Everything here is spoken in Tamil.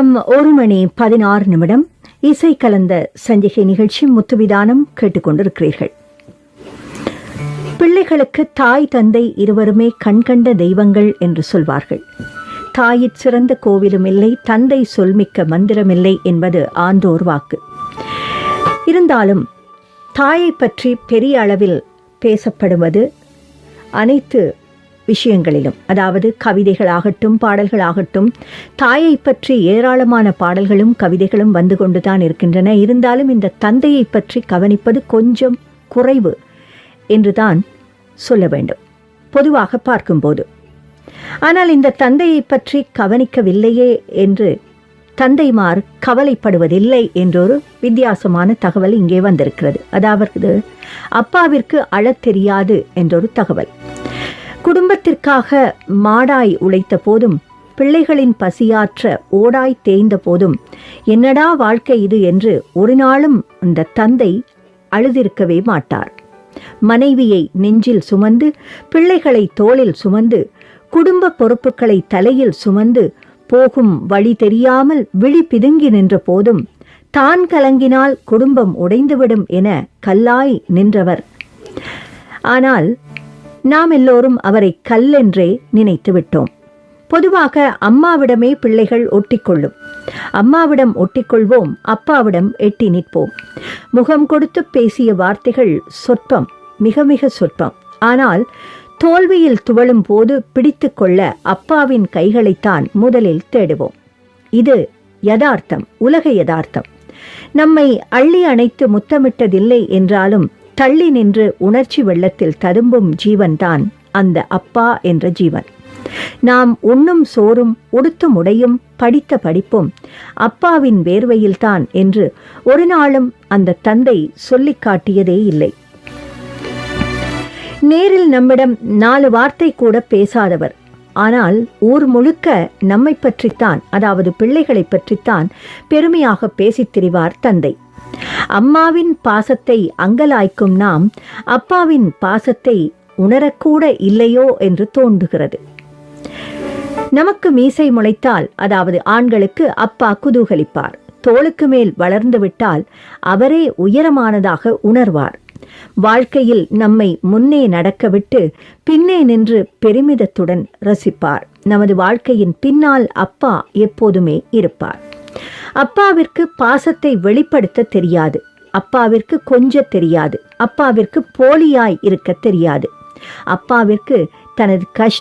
நேரம் 1:16 இசை கலந்த சஞ்சிகை நிகழ்ச்சி முத்துவிதானம் கேட்டுக்கொண்டிருக்கிறீர்கள். பிள்ளைகளுக்கு தாய் தந்தை இருவருமே கண்கண்ட தெய்வங்கள் என்று சொல்வார்கள். தாயிற் சிறந்த கோவிலும் இல்லை, தந்தை சொல்மிக்க மந்திரமில்லை என்பது ஆண்டோர் வாக்கு. இருந்தாலும் தாயை பற்றி பெரிய அளவில் பேசப்படுவது அனைத்து விஷயங்களிலும், அதாவது கவிதைகளாகட்டும் பாடல்களாகட்டும், தாயை பற்றி ஏராளமான பாடல்களும் கவிதைகளும் வந்து கொண்டுதான் இருக்கின்றன. இருந்தாலும் இந்த தந்தையை பற்றி கவனிப்பது கொஞ்சம் குறைவு என்றுதான் சொல்ல வேண்டும் பொதுவாக பார்க்கும்போது. ஆனால் இந்த தந்தையை பற்றி கவனிக்கவில்லையே என்று தந்தைமார் கவலைப்படுவதில்லை என்றொரு வித்தியாசமான தகவல் இங்கே வந்திருக்கிறது. அதாவது அப்பாவிற்கு அழத் தெரியாது என்றொரு தகவல். குடும்பத்திற்காக மாடாய் உழைத்த போதும், பிள்ளைகளின் பசியாற்ற ஓடாய் தேய்ந்த போதும், என்னடா வாழ்க்கை இது என்று ஒரு நாளும் அந்த தந்தை அழுதிருக்கவே மாட்டார். மனைவியை நெஞ்சில் சுமந்து, பிள்ளைகளை தோளில் சுமந்து, குடும்ப பொறுப்புகளை தலையில் சுமந்து, போகும் வழி தெரியாமல் விழி பிதுங்கி நின்ற போதும், தான் கலங்கினால் குடும்பம் உடைந்துவிடும் என கல்லாய் நின்றவர். ஆனால் நாம் எல்லோரும் அவரை கல்லென்றே நினைத்து விட்டோம். பொதுவாக அம்மாவிடமே பிள்ளைகள் ஒட்டிக்கொள்ளும். அம்மாவிடம் ஒட்டிக்கொள்வோம், அப்பாவிடம் எட்டி நிற்போம். முகம் கொடுத்து பேசிய வார்த்தைகள் சொற்பம், மிக மிக சொற்பம். ஆனால் தோல்வியில் துவளும் போது பிடித்து கொள்ள அப்பாவின் கைகளைத்தான் முதலில் தேடுவோம். இது யதார்த்தம், உலக யதார்த்தம். நம்மை அள்ளி அணைத்து முத்தமிட்டதில்லை என்றாலும் தள்ளி நின்று உணர்ச்சி வெள்ளத்தில் ததும்பும் ஜீவன்தான் அந்த அப்பா என்ற ஜீவன். நாம் உண்ணும் சோறும் உடுத்தும் உடையும் படித்த படிப்பும் அப்பாவின் வேர்வையில்தான் என்று ஒரு நாளும் அந்த தந்தை சொல்லிக் காட்டியதே இல்லை. நேரில் நம்மிடம் 4 வார்த்தை கூட பேசாதவர், ஆனால் ஊர் முழுக்க நம்மை பற்றித்தான், அதாவது பிள்ளைகளை பற்றித்தான் பெருமையாக பேசித் திரிவார் தந்தை. அம்மாவின் பாசத்தை அங்கலாய்க்கும் நாம் அப்பாவின் பாசத்தை உணரக்கூட இல்லையோ என்று தோன்றுகிறது. நமக்கு மீசை முளைத்தால், அதாவது ஆண்களுக்கு அப்பா குதூகலிப்பார். தோளுக்கு மேல் வளர்ந்து விட்டால் அவரே உயரமானதாக உணர்வார். வாழ்க்கையில் நம்மை முன்னே நடக்க விட்டு பின்னே நின்று பெருமிதத்துடன் ரசிப்பார். நமது வாழ்க்கையின் பின்னால் அப்பா எப்போதுமே இருப்பார். அப்பாவிற்கு பாசத்தை வெளிப்படுத்த தெரியாது, அப்பாவிற்கு கொஞ்ச தெரியாது, அப்பாவிற்கு போலியாய் இருக்க தெரியாது. அப்பாவிற்கு தனது